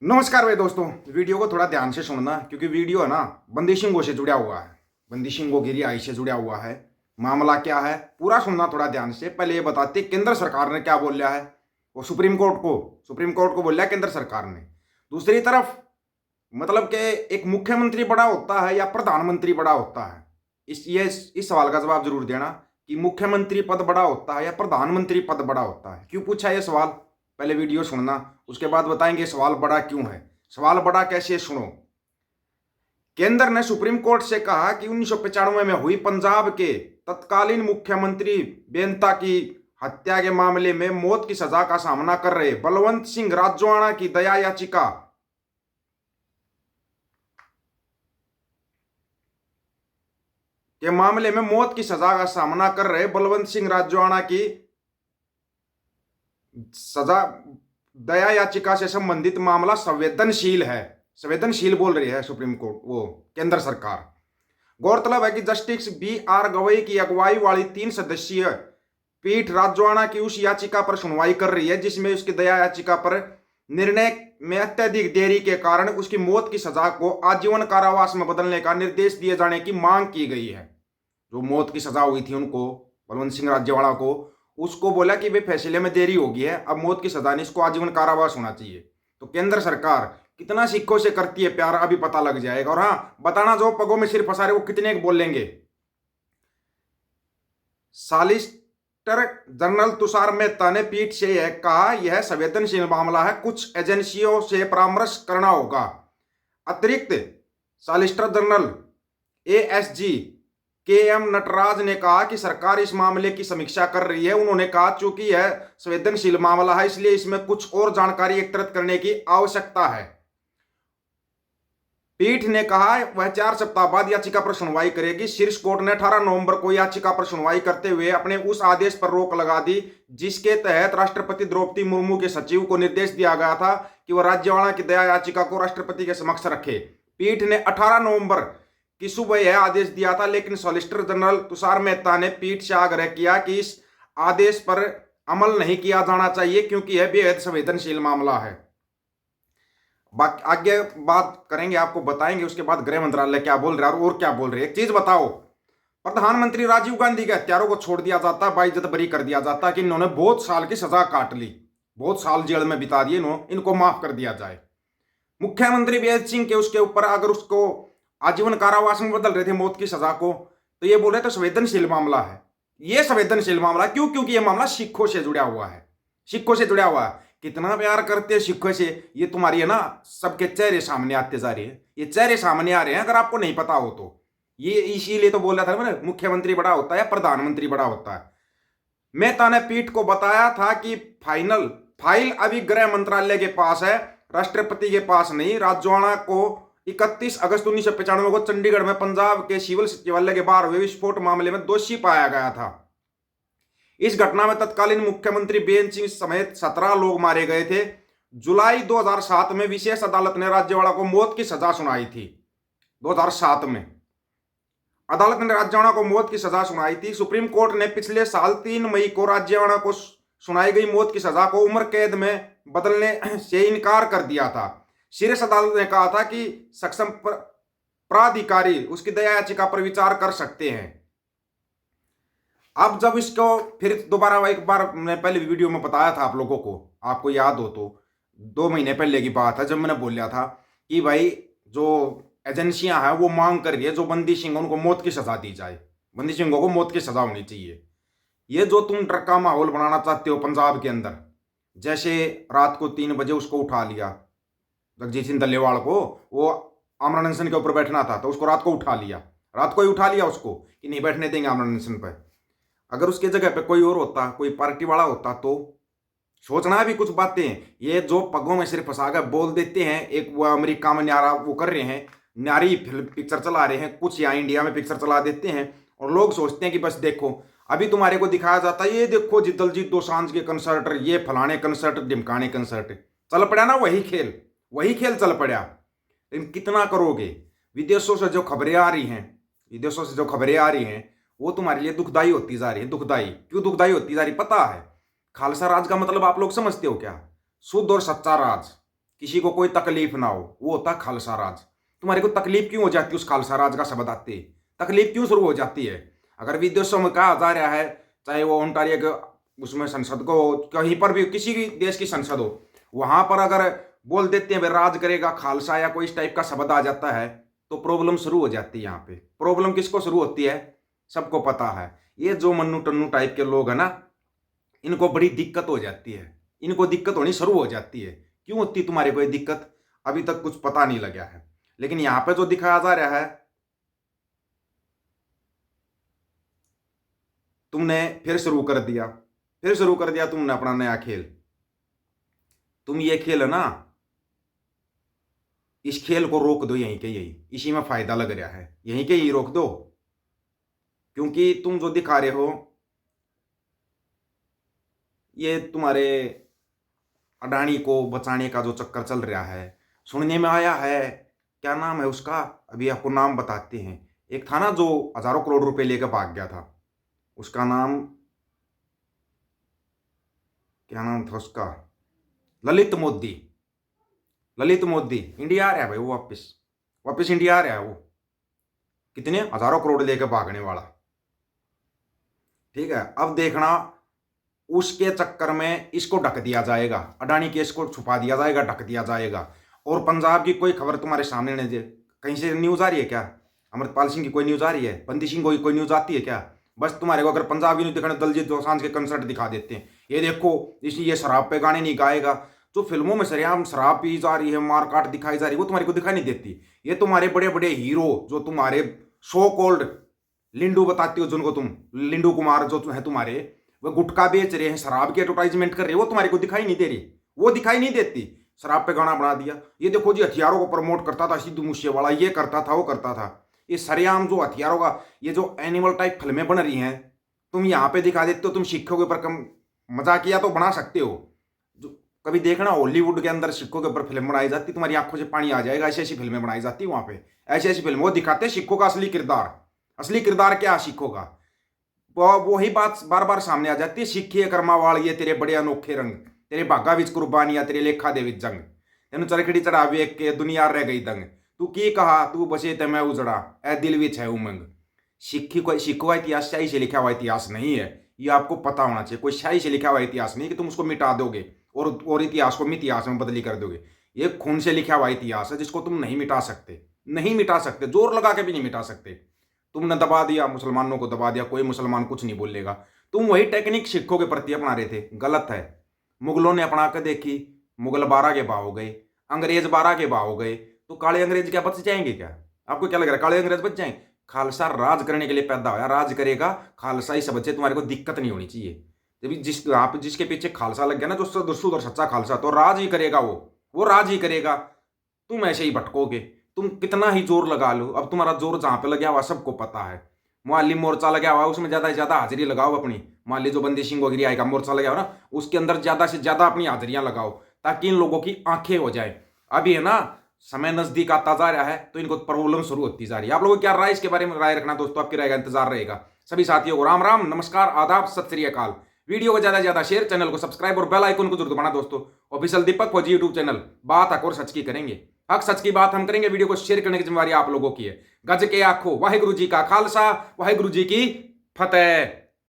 नमस्कार भाई दोस्तों। वीडियो को थोड़ा ध्यान से सुनना क्योंकि वीडियो है ना बंदी सिंघों से जुड़ा हुआ है। बंदी सिंघों की रिहाई से जुड़ा हुआ है। मामला क्या है पूरा सुनना थोड़ा ध्यान से। पहले ये बताते केंद्र सरकार ने क्या बोल रहा है। वो सुप्रीम कोर्ट को बोल रहा है केंद्र सरकार ने। दूसरी तरफ मतलब कि एक मुख्यमंत्री बड़ा होता है या प्रधानमंत्री बड़ा होता है। इस सवाल का जवाब जरूर देना कि मुख्यमंत्री पद बड़ा होता है या प्रधानमंत्री पद बड़ा होता है। क्यों पूछा यह सवाल, पहले वीडियो सुनना, उसके बाद बताएंगे सवाल बड़ा क्यों है। सवाल बड़ा कैसे, सुनो। केंद्र ने सुप्रीम कोर्ट से कहा कि 1995 में हुई पंजाब के तत्कालीन मुख्यमंत्री बेनता की हत्या के मामले में मौत की सजा का सामना कर रहे बलवंत सिंह राजोआणा की दया याचिका के मामले में मौत की सजा का सामना कर रहे बलवंत सिंह राजोआणा की सजा दया याचिका से संबंधित मामला संवेदनशील है। संवेदनशील बोल रही है सुप्रीम कोर्ट, वो केंद्र सरकार। गौरतलब है कि जस्टिस BR गवई की अगुवाई वाली 3 सदस्यीय पीठ राजोआणा की उस याचिका पर सुनवाई कर रही है जिसमें उसकी दया याचिका पर निर्णय में अत्यधिक देरी के कारण उसकी मौत की सजा को आजीवन कारावास में बदलने का निर्देश दिए जाने की मांग की गई है। जो मौत की सजा हुई थी उनको, बलवंत सिंह राजोआणा को, उसको बोला कि भाई फैसले में देरी होगी है, अब मौत की सजा नहीं, इसको आजीवन कारावास होना चाहिए। तो केंद्र सरकार कितना सिक्कों से करती है प्यार अभी पता लग जाएगा। और हाँ बताना, जो पगों में सिर फंसा रहे वो कितने बोलेंगे। सॉलिसिटर जनरल तुषार मेहता ने पीठ से यह कहा, यह संवेदनशील मामला है, कुछ एजेंसियों से परामर्श करना होगा। अतिरिक्त solicitor general ASG KM Nataraj ने कहा कि सरकार इस मामले की समीक्षा कर रही है। उन्होंने कहा चूंकि यह संवेदनशील मामला है इसलिए इसमें कुछ और जानकारी एकत्रित करने की आवश्यकता है। पीठ ने कहा वह 4 सप्ताह बाद याचिका पर सुनवाई करेगी। शीर्ष कोर्ट ने 18 नवंबर को याचिका पर सुनवाई करते हुए अपने उस आदेश पर रोक लगा दी जिसके तहत राष्ट्रपति द्रौपदी मुर्मू के सचिव को निर्देश दिया गया था कि वह राजोआणा की दया याचिका को राष्ट्रपति के समक्ष रखे। पीठ ने 18 नवंबर की सुबह यह आदेश दिया था, लेकिन सॉलिसिटर जनरल तुषार मेहता ने पीठ से आग्रह किया कि इस आदेश पर अमल नहीं किया जाना चाहिए क्योंकि यह बेहद संवेदनशील मामला है। आगे बात करेंगे, आपको बताएंगे उसके बाद गृह मंत्रालय क्या बोल रहा है और क्या बोल रहे हैं। एक चीज बताओ, प्रधानमंत्री राजीव गांधी के हत्यारों को छोड़ दिया जाता, बाइज्जत बरी कर दिया जाता कि इन्होंने बहुत साल की सजा काट ली, बहुत साल जेल में बिता दिए, इनको माफ कर दिया जाए। मुख्यमंत्री बेअदब सिंह के उसके ऊपर अगर उसको आजीवन कारावास में बदल रहे थे मौत की सजा को, तो ये बोल रहे थे संवेदनशील मामला है। ये संवेदनशील मामला क्यों? क्योंकि ये मामला सिखों से जुड़ा हुआ है। सिखों से जुड़ा हुआ है। कितना प्यार करते हैं सिखों से, ये तुम्हारी है ना सबके चेहरे सामने आते जा रहे हैं। ये चेहरे सामने आ रहे हैं, अगर आपको नहीं पता हो तो। ये इसीलिए तो बोल रहा था मैंने, मुख्यमंत्री बड़ा होता है या प्रधानमंत्री बड़ा होता है। मेहता ने पीठ को बताया था कि फाइल अभी गृह मंत्रालय के पास है, राष्ट्रपति के पास नहीं। राजोआणा को 31 अगस्त 1995 को चंडीगढ़ में पंजाब के सिविल सचिवालय के बाहर हुए विस्फोट मामले में दोषी पाया गया था। इस घटना में तत्कालीन मुख्यमंत्री बेन सिंह समेत 17 लोग मारे गए थे। जुलाई 2007 में विशेष अदालत ने राजोआणा को मौत की सजा सुनाई थी। 2007 में अदालत ने राजोआणा को मौत की सजा सुनाई थी। सुप्रीम कोर्ट ने पिछले साल 3 मई को राजोआणा को सुनाई गई मौत की सजा को उम्र कैद में बदलने से इनकार कर दिया था। शीर्ष अदालत ने कहा था कि सक्षम प्राधिकारी उसकी दया याचिका पर विचार कर सकते हैं। अब जब इसको फिर दोबारा, एक बार मैं पहले वीडियो में बताया था आप लोगों को, आपको याद हो तो 2 महीने पहले की बात है जब मैंने बोला था कि भाई जो एजेंसियां हैं वो मांग कर रही है जो बंदी सिंह उनको मौत की सजा दी जाए, बंदी सिंहों को मौत की सजा होनी चाहिए। ये जो तुम डर का माहौल बनाना चाहते हो पंजाब के अंदर, जैसे रात को 3 बजे उसको उठा लिया जगजीत सिंह डल्लेवाल को, वो आमरण अनशन के ऊपर बैठना था तो उसको रात को उठा लिया, रात को ही उठा लिया उसको कि नहीं बैठने देंगे आमरण अनशन पर। अगर उसके जगह पे कोई और होता, कोई पार्टी वाला होता तो सोचना भी कुछ बातें। ये जो पगों में सिर फंसा कर बोल देते हैं, एक वो अमेरिका में न्यारा वो कर रहे हैं, न्यारी फिल्म पिक्चर चला रहे हैं, कुछ यहाँ इंडिया में पिक्चर चला देते हैं और लोग सोचते हैं कि बस देखो अभी तुम्हारे को दिखाया जाता है, ये देखो जी दलजीत दोसांझ के कंसर्ट, ये फलाने कंसर्ट, ढिमकाने कंसर्ट, चल पड़ा ना वही खेल चल पड़ा। लेकिन कितना करोगे? विदेशों से जो खबरें आ रही हैं वो तुम्हारे लिए दुखदाई होती जा रही है। दुखदाई क्यों दुखदाई होती जा रही पता है? खालसा राज का मतलब आप लोग समझते हो क्या? शुद्ध और सच्चा राज। किसी को कोई तकलीफ ना हो, वो होता खालसा राज। तुम्हारे को तकलीफ क्यों हो जाती है उस खालसा राज का शब्द आते ही? तकलीफ क्यों शुरू हो जाती है? अगर विदेशों में कहा जा रहा है, चाहे वो ओंटारियो के उसमें संसद को, कहीं पर भी किसी भी देश की संसद हो, वहां पर अगर बोल देते हैं राज करेगा खालसा या कोई इस टाइप का शब्द आ जाता है तो प्रॉब्लम शुरू हो जाती है। यहाँ पे प्रॉब्लम किसको शुरू होती है? सबको पता है। ये जो मन्नू टन्नू टाइप के लोग हैं ना, इनको बड़ी दिक्कत हो जाती है, इनको दिक्कत होनी शुरू हो जाती है। क्यों होती तुम्हारे को ये दिक्कत? अभी तक कुछ पता नहीं लगा है, लेकिन यहां पे जो दिखाया जा रहा है, तुमने फिर शुरू कर दिया, फिर शुरू कर दिया तुमने अपना नया खेल। तुम ये खेल है ना, इस खेल को रोक दो यहीं के यहीं, इसी में फायदा लग रहा है, यहीं के यहीं रोक दो। क्योंकि तुम जो दिखा रहे हो, ये तुम्हारे अडानी को बचाने का जो चक्कर चल रहा है, सुनने में आया है, क्या नाम है उसका, अभी आपको नाम बताते हैं। एक था ना जो हजारों करोड़ रुपए लेकर भाग गया था, उसका नाम क्या नाम था उसका? ललित मोदी। ललित मोदी इंडिया आ रहा है भाई, वो वापस वापस इंडिया आ रहा है। वो कितने हजारों करोड़ लेकर भागने वाला, ठीक है। अब देखना, उसके चक्कर में इसको ढक दिया जाएगा, अडानी केस को छुपा दिया जाएगा, ढक दिया जाएगा। और पंजाब की कोई खबर तुम्हारे सामने नहीं दे, कहीं से न्यूज आ रही है क्या? अमृतपाल सिंह की कोई न्यूज आ रही है? बंदी सिंह को कोई न्यूज आती है क्या? बस तुम्हारे को अगर पंजाब की न्यूज दिखाने, दलजीत दोसांझ के कंसर्ट दिखा देते हैं, ये देखो इसी ये शराब पे गाने नहीं गाएगा। जो फिल्मों में सरेआम शराब पी जा रही है, मारकाट दिखाई जा रही है, वो तुम्हारे को दिखाई नहीं देती। ये तुम्हारे बड़े बड़े हीरो, जो तुम्हारे सो कॉल्ड लिंडू बताती हो, जिनको तुम लिंडू कुमार जो है तुम्हारे, वो गुटखा बेच रहे हैं, शराब की एडवर्टाइजमेंट कर रहे हैं, वो तुम्हारे को दिखाई नहीं दे रही, वो दिखाई नहीं देती। शराब पे गाना बना दिया, ये देखो जी हथियारों को प्रमोट करता था सिद्धू मूसेवाला, ये करता था वो करता था। ये सरेआम जो हथियारों का, ये जो एनिमल टाइप फिल्में बन रही हैं, तुम यहाँ पे दिखा देते हो। तुम सिखों के ऊपर कम मजाकिया तो बना सकते हो, जो कभी देखना हॉलीवुड के अंदर सिखों के ऊपर फिल्म बनाई जाती, तुम्हारी आंखों से पानी आ जाएगा। ऐसी ऐसी फिल्में बनाई जाती वहां पे, ऐसी ऐसी फिल्म वो दिखाते सिखों का असली किरदार। असली किरदार क्या सिखों का? वही बात बार बार सामने आ जाती है, सिखिए कर्मावाल ये तेरे बड़े अनोखे रंग, तेरे भागा विच कुर्बानियां, तेरे लेखा दे विच जंग, तेन चरखड़ी चढ़ा वेख के दुनिया रह गई दंग, तू की कहा तू बसे ते मैं उजड़ा, ए दिल विच है उमंग। सिखों का इतिहास शाही से लिखा हुआ इतिहास नहीं है, ये आपको पता होना चाहिए। कोई शाही से लिखा हुआ इतिहास नहीं कि तुम उसको मिटा दोगे और इतिहास को मितिहास में बदली कर दोगे। ये खून से लिखा हुआ इतिहास है जिसको तुम नहीं मिटा सकते, नहीं मिटा सकते, जोर लगा के भी नहीं मिटा सकते। तुमने दबा दिया, मुसलमानों को दबा दिया, कोई मुसलमान कुछ नहीं बोलेगा। तुम वही टेक्निक सिखों के प्रति अपना रहे थे, गलत है। मुगलों ने अपना कर देखी, मुगल 12 के भाव हो गए, अंग्रेज 12 के भाव हो गए, तो काले अंग्रेज क्या बच जाएंगे क्या? आपको क्या लग रहा है काले अंग्रेज बच जाएंगे? खालसा राज करने के लिए पैदा होया, राज करेगा खालसा ही सब बच्चे, तुम्हारे को दिक्कत नहीं होनी चाहिए। जब जिस आप जिसके पीछे खालसा लग गया ना, जो शुद्ध और सच्चा खालसा, तो राज ही करेगा, वो राज ही करेगा। तुम ऐसे ही भटकोगे, तुम कितना ही जोर लगा लो। अब तुम्हारा जोर जहां पे लगा हुआ सबको पता है। मुअल्लिम मोर्चा लगा हुआ, उसमें ज्यादा से ज्यादा हाजिरी लगाओ अपनी। मान ली जो बंदी सिंह वगैरह आएगा मोर्चा लगा हुआ ना, उसके अंदर ज्यादा से ज्यादा अपनी हाजिरियां लगाओ, ताकि इन लोगों की आंखें हो जाए। अभी है ना, समय नजदीक आता जा रहा है, तो इनको प्रॉब्लम शुरू होती जा रही है। आप लोगों की क्या राय इसके बारे में राय रखना दोस्तों, आपकी राय का इंतजार रहेगा। सभी साथियों को राम राम, नमस्कार, आदाब, सत श्री अकाल। वीडियो को ज्यादा से ज्यादा शेयर, चैनल को सब्सक्राइब और बेल आइकन को जरूर दबाना दोस्तों। ऑफिशियल दीपक फौजी यूट्यूब चैनल, बात हक और सच की करेंगे, हक सच की बात हम करेंगे। वीडियो को शेयर करने की जिम्मेवारी आप लोगों की है। गज के आखो, वाहिगुरु जी का खालसा, वाहिगुरु जी की फतेह।